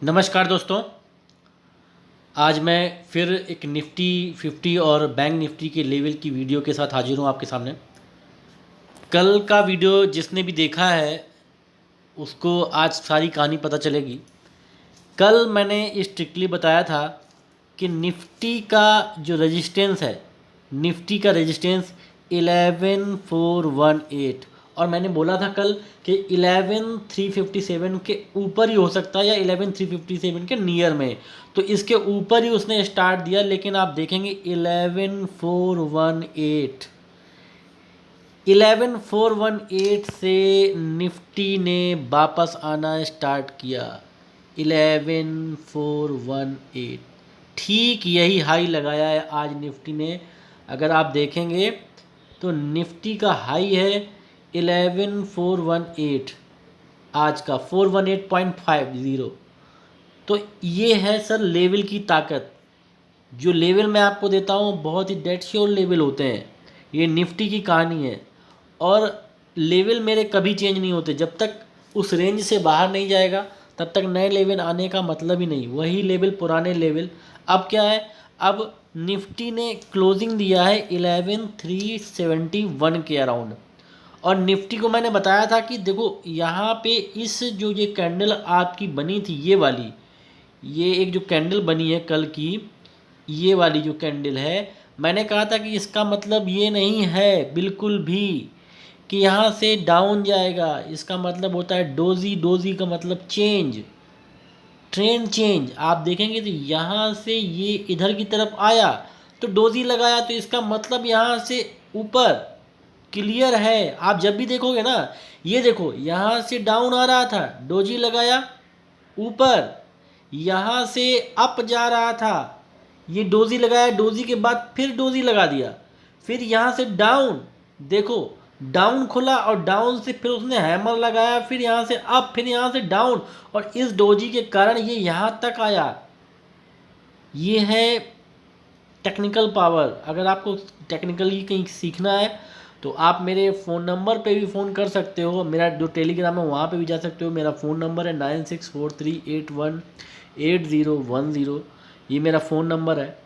नमस्कार दोस्तों। आज मैं फिर एक निफ्टी 50 और बैंक निफ्टी के लेवल की वीडियो के साथ हाजिर हूँ आपके सामने। कल का वीडियो जिसने भी देखा है उसको आज सारी कहानी पता चलेगी। कल मैंने स्ट्रिक्टली बताया था कि निफ्टी का जो रेजिस्टेंस है, निफ्टी का रेजिस्टेंस 11418, और मैंने बोला था कल कि 11357 के ऊपर ही हो सकता है या 11357 के नियर में। तो इसके ऊपर ही उसने स्टार्ट दिया, लेकिन आप देखेंगे 11418, 11418 से निफ्टी ने वापस आना स्टार्ट किया। 11418 ठीक यही हाई लगाया है आज निफ्टी ने। अगर आप देखेंगे तो निफ्टी का हाई है 11418, आज का 418.50। तो ये है सर लेवल की ताकत। जो लेवल मैं आपको देता हूँ बहुत ही डेड श्योर लेवल होते हैं। ये निफ्टी की कहानी है, और लेवल मेरे कभी चेंज नहीं होते। जब तक उस रेंज से बाहर नहीं जाएगा तब तक नए लेवल आने का मतलब ही नहीं, वही लेवल पुराने लेवल। अब क्या है, अब निफ्टी ने क्लोजिंग दिया है 11371 के अराउंड, और निफ्टी को मैंने बताया था कि देखो यहाँ पे इस जो ये कैंडल आपकी बनी थी, ये वाली, ये एक जो कैंडल बनी है कल की, ये वाली जो कैंडल है, मैंने कहा था कि इसका मतलब ये नहीं है बिल्कुल भी कि यहाँ से डाउन जाएगा। इसका मतलब होता है डोजी, डोजी का मतलब चेंज, ट्रेंड चेंज। आप देखेंगे तो यहाँ से ये इधर की तरफ आया तो डोजी लगाया, तो इसका मतलब यहाँ से ऊपर क्लियर है। आप जब भी देखोगे ना, ये देखो यहाँ से डाउन आ रहा था, डोजी लगाया ऊपर, यहाँ से अप जा रहा था, ये डोजी लगाया, डोजी के बाद फिर डोजी लगा दिया, फिर यहाँ से डाउन, देखो डाउन खुला और डाउन से फिर उसने हैमर लगाया, फिर यहाँ से अप, फिर यहाँ से डाउन, और इस डोजी के कारण ये यहाँ तक आया। ये है टेक्निकल पावर। अगर आपको टेक्निकली कहीं सीखना है तो आप मेरे फ़ोन नंबर पे भी फ़ोन कर सकते हो, मेरा जो टेलीग्राम है वहाँ पे भी जा सकते हो। मेरा फ़ोन नंबर है 9643818010, ये मेरा फ़ोन नंबर है।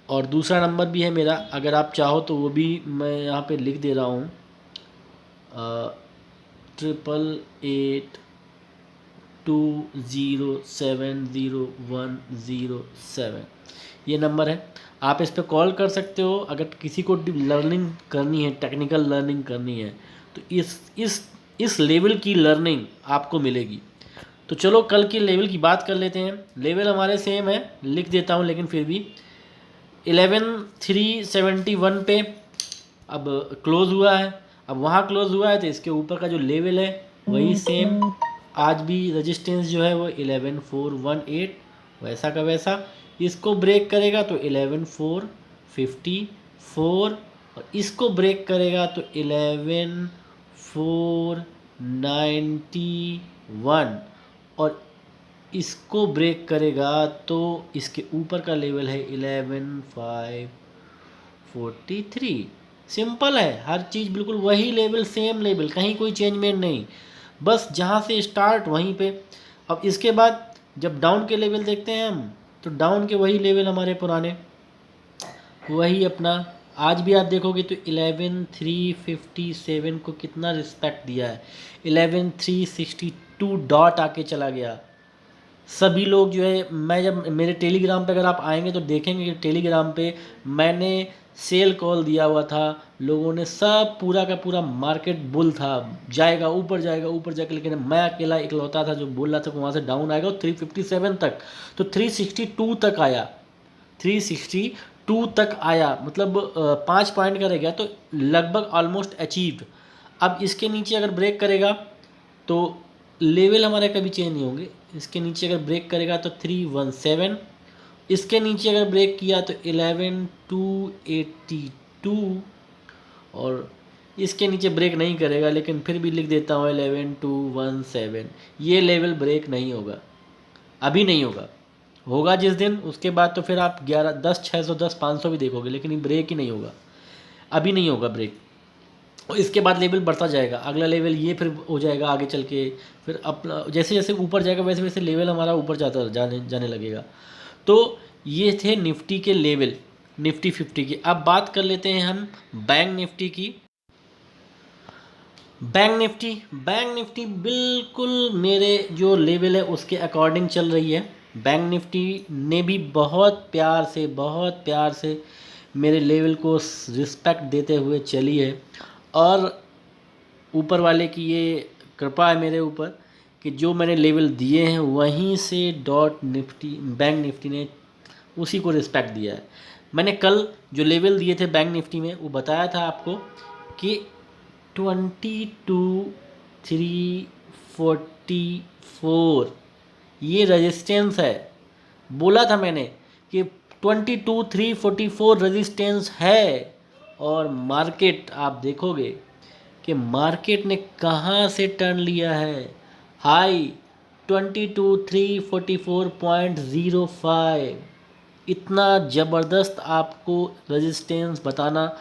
और दूसरा नंबर भी है मेरा, अगर आप चाहो तो वो भी मैं यहाँ पे लिख दे रहा हूँ, 8882070107, ये नंबर है। आप इस पर कॉल कर सकते हो अगर किसी को लर्निंग करनी है, टेक्निकल लर्निंग करनी है, तो इस लेवल की लर्निंग आपको मिलेगी। तो चलो कल की लेवल की बात कर लेते हैं। लेवल हमारे सेम है, लिख देता हूँ लेकिन फिर भी 11371 पे अब क्लोज़ हुआ है। अब वहाँ क्लोज़ हुआ है तो इसके ऊपर का जो लेवल है वही सेम, आज भी रेजिस्टेंस जो है वो 11418 वैसा का वैसा। इसको ब्रेक करेगा तो 11454, और इसको ब्रेक करेगा तो 11491, और इसको ब्रेक करेगा तो इसके ऊपर का लेवल है 11543। सिंपल है, हर चीज़ बिल्कुल वही लेवल, सेम लेवल, कहीं कोई चेंजमेंट नहीं, बस जहाँ से स्टार्ट वहीं पे। अब इसके बाद जब डाउन के लेवल देखते हैं हम, तो डाउन के वही लेवल हमारे पुराने, वही अपना। आज भी आप देखोगे तो 11357 को कितना रिस्पेक्ट दिया है, 11362 डॉट आके चला गया। सभी लोग जो है, मैं जब मेरे टेलीग्राम पे अगर आप आएंगे तो देखेंगे कि टेलीग्राम पे मैंने सेल कॉल दिया हुआ था, लोगों ने सब, पूरा का पूरा मार्केट बुल था, जाएगा ऊपर जाएगा ऊपर जाएगा, लेकिन मैं अकेला इकलौता था जो बोल रहा था कि वहाँ से डाउन आएगा 357 तक, तो 362 तक आया, 362 तक आया, मतलब 5 पॉइंट का रह गया, तो लगभग ऑलमोस्ट अचीव्ड। अब इसके नीचे अगर ब्रेक करेगा तो लेवल हमारे कभी चेंज नहीं होंगे। इसके नीचे अगर ब्रेक करेगा तो 317, इसके नीचे अगर ब्रेक किया तो 11282, और इसके नीचे ब्रेक नहीं करेगा, लेकिन फिर भी लिख देता हूँ 11217। ये लेवल ब्रेक नहीं होगा, अभी नहीं होगा, होगा जिस दिन, उसके बाद तो फिर आप 11 10 610 500 भी देखोगे, लेकिन ये ब्रेक ही नहीं होगा, अभी नहीं होगा ब्रेक। और इसके बाद लेवल बढ़ता जाएगा, अगला लेवल ये फिर हो जाएगा आगे चल के, फिर अपना जैसे जैसे ऊपर जाएगा वैसे वैसे लेवल हमारा ऊपर जाने लगेगा। तो ये थे निफ्टी के लेवल, निफ्टी 50 की। अब बात कर लेते हैं हम बैंक निफ्टी की। बैंक निफ्टी बिल्कुल मेरे जो लेवल है उसके अकॉर्डिंग चल रही है। बैंक निफ्टी ने भी बहुत प्यार से मेरे लेवल को रिस्पेक्ट देते हुए चली है, और ऊपर वाले की ये कृपा है मेरे ऊपर कि जो मैंने लेवल दिए हैं वहीं से बैंक निफ्टी ने उसी को रिस्पेक्ट दिया है। मैंने कल जो लेवल दिए थे बैंक निफ्टी में वो बताया था आपको कि 22,344 ये रेजिस्टेंस है। बोला था मैंने कि 22,344 रेजिस्टेंस है, और मार्केट आप देखोगे कि मार्केट ने कहाँ से टर्न लिया है, हाई 22,344.05। इतना ज़बरदस्त आपको रेजिस्टेंस बताना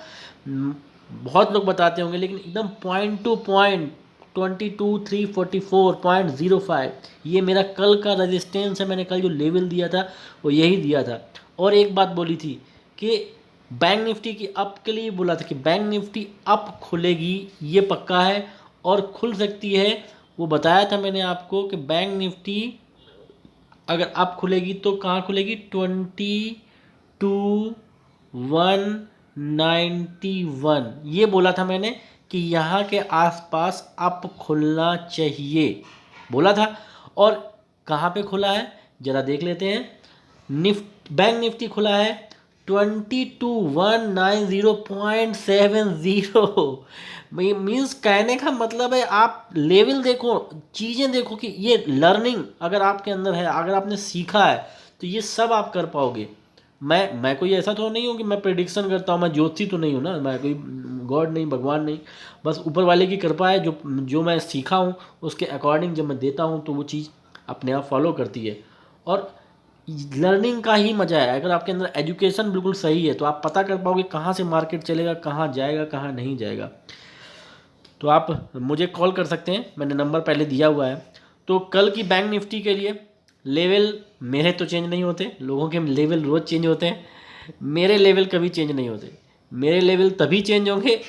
बहुत लोग बताते होंगे, लेकिन एकदम पॉइंट टू पॉइंट 22,344.05 ये मेरा कल का रेजिस्टेंस है। मैंने कल जो लेवल दिया था वो यही दिया था। और एक बात बोली थी कि बैंक निफ्टी की अप के लिए बोला था कि बैंक निफ्टी अप खुलेगी, ये पक्का है, और खुल सकती है। वो बताया था मैंने आपको कि बैंक निफ्टी अगर अप खुलेगी तो कहाँ खुलेगी, 22,191 ये बोला था मैंने कि यहाँ के आसपास अप खुलना चाहिए, बोला था। और कहाँ पे खुला है ज़रा देख लेते हैं। बैंक निफ्टी खुला है 22,190.70। मीन्स कहने का मतलब है आप लेवल देखो, चीज़ें देखो कि ये लर्निंग अगर आपके अंदर है, अगर आपने सीखा है तो ये सब आप कर पाओगे। मैं कोई ऐसा तो नहीं हूँ कि मैं प्रेडिक्शन करता हूँ, मैं ज्योतिषी तो नहीं हूँ ना, मैं कोई गॉड नहीं, भगवान नहीं, बस ऊपर वाले की कृपा है। जो मैं सीखा हूँ उसके अकॉर्डिंग जब मैं देता हूँ तो वो चीज़ अपने आप फॉलो करती है। और लर्निंग का ही मज़ा है। अगर आपके अंदर एजुकेशन बिल्कुल सही है तो आप पता कर पाओगे कहाँ से मार्केट चलेगा, कहाँ जाएगा, कहाँ नहीं जाएगा। तो आप मुझे कॉल कर सकते हैं, मैंने नंबर पहले दिया हुआ है। तो कल की बैंक निफ्टी के लिए लेवल मेरे तो चेंज नहीं होते, लोगों के लेवल रोज़ चेंज होते हैं, मेरे लेवल कभी चेंज नहीं होते। मेरे लेवल तभी चेंज होंगे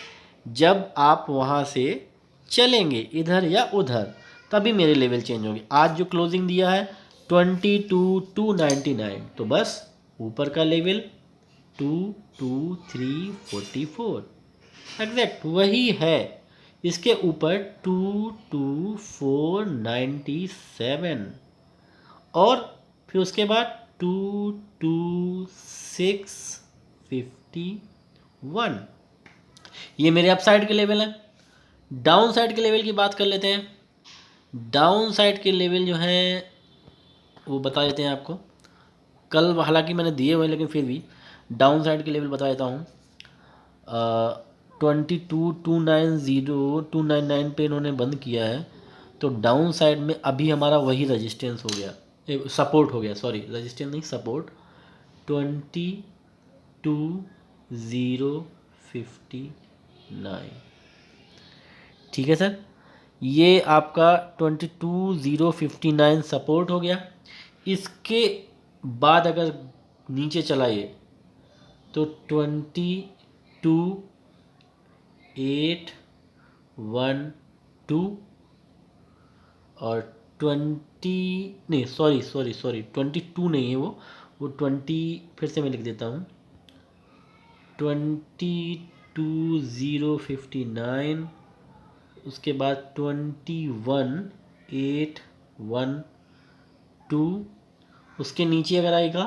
जब आप वहाँ से चलेंगे इधर या उधर, तभी मेरे लेवल चेंज होंगे। आज जो क्लोजिंग दिया है 22,299, तो बस ऊपर का लेवल 22,344 एग्जैक्ट वही है। इसके ऊपर 22,497, और फिर उसके बाद 22,651 ये मेरे अप साइड के लेवल हैं। डाउन साइड के लेवल की बात कर लेते हैं। डाउन साइड के लेवल जो हैं वो बता देते हैं आपको। कल हालांकि मैंने दिए हुए, लेकिन फिर भी डाउन साइड के लेवल बता देता हूँ। 22,290,299 पे इन्होंने बंद किया है, तो डाउन साइड में अभी हमारा वही रेजिस्टेंस हो गया, सपोर्ट हो गया, सॉरी रेजिस्टेंस नहीं सपोर्ट, 22,059। ठीक है सर, ये आपका 22,059 सपोर्ट हो गया। इसके बाद अगर नीचे चला ये तो 22,812 और 22 नहीं है वो 20, फिर से मैं लिख देता हूँ, 22,059, उसके बाद 21,812, उसके नीचे अगर आएगा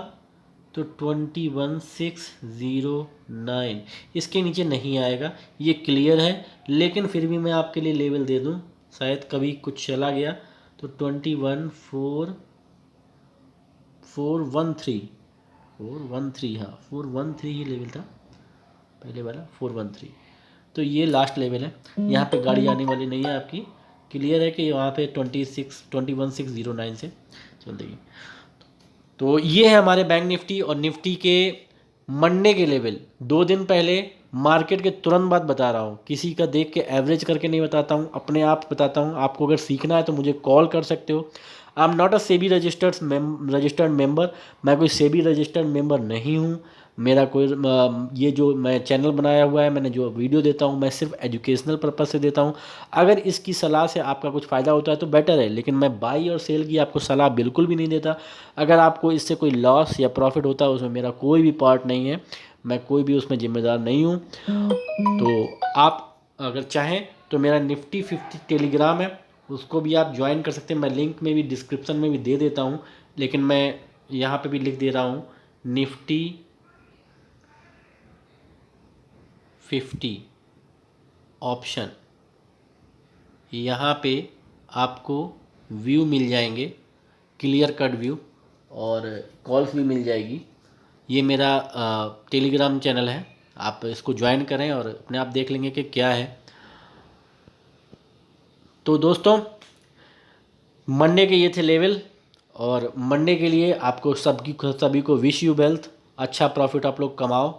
तो 21,609, इसके नीचे नहीं आएगा, ये क्लियर है। लेकिन फिर भी मैं आपके लिए लेवल दे दूं, शायद कभी कुछ चला गया तो 413, हाँ 413 ही लेवल था पहले वाला, 413। तो ये लास्ट लेवल है, यहाँ पे गाड़ी आने वाली नहीं है आपकी। क्लियर है कि यहाँ पे 21,609 से चल देगी। तो ये है हमारे बैंक निफ्टी और निफ्टी के मंडे के लेवल। 2 दिन पहले मार्केट के तुरंत बाद बता रहा हूँ, किसी का देख के एवरेज करके नहीं बताता हूँ, अपने आप बताता हूँ। आपको अगर सीखना है तो मुझे कॉल कर सकते हो। I am not a SEBI registered member, मैं कोई सेबी रजिस्टर्ड मेंबर नहीं हूँ। मेरा कोई ये जो मैं चैनल बनाया हुआ है, मैंने जो वीडियो देता हूँ, मैं सिर्फ एजुकेशनल पर्पज़ से देता हूँ। अगर इसकी सलाह से आपका कुछ फ़ायदा होता है तो बेटर है, लेकिन मैं बाई और सेल की आपको सलाह बिल्कुल भी नहीं देता। अगर आपको इससे कोई लॉस या प्रॉफिट होता है उसमें मेरा कोई भी पार्ट नहीं है, मैं कोई भी उसमें जिम्मेदार नहीं हूँ। तो आप अगर चाहें तो मेरा निफ्टी 50 टेलीग्राम है, उसको भी आप ज्वाइन कर सकते हैं। मैं लिंक में भी डिस्क्रिप्शन में भी दे देता हूँ, लेकिन मैं यहाँ पे भी लिख दे रहा हूँ निफ्टी 50 ऑप्शन। यहाँ पे आपको व्यू मिल जाएंगे, क्लियर कट व्यू, और कॉल्स भी मिल जाएगी। ये मेरा टेलीग्राम चैनल है, आप इसको ज्वाइन करें और अपने आप देख लेंगे कि क्या है। तो दोस्तों, मंडे के ये थे लेवल, और मंडे के लिए आपको सभी को विश यू वेल्थ, अच्छा प्रॉफिट आप लोग कमाओ।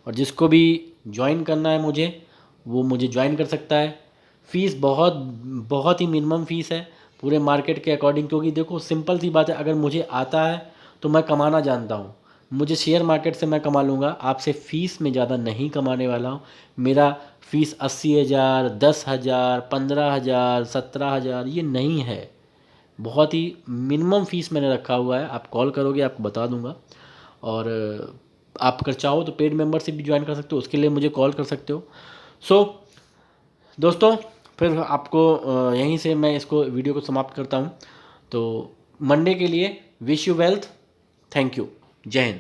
और जिसको भी ज्वाइन करना है मुझे, वो मुझे ज्वाइन कर सकता है। फ़ीस बहुत बहुत ही मिनिमम फ़ीस है पूरे मार्केट के अकॉर्डिंग, क्योंकि देखो सिंपल सी बात है, अगर मुझे आता है तो मैं कमाना जानता हूँ। मुझे शेयर मार्केट से मैं कमा लूँगा, आपसे फ़ीस में ज़्यादा नहीं कमाने वाला हूँ। मेरा फ़ीस 80,000, 10,000, 15,000, 17,000 ये नहीं है, बहुत ही मिनिमम फ़ीस मैंने रखा हुआ है। आप कॉल करोगे आपको बता दूंगा। और आप अगर चाहो तो पेड मेंबरशिप भी ज्वाइन कर सकते हो, उसके लिए मुझे कॉल कर सकते हो। सो दोस्तों, फिर आपको यहीं से मैं इसको वीडियो को समाप्त करता हूँ। तो मंडे के लिए wish you wealth, thank you, जय हिंद।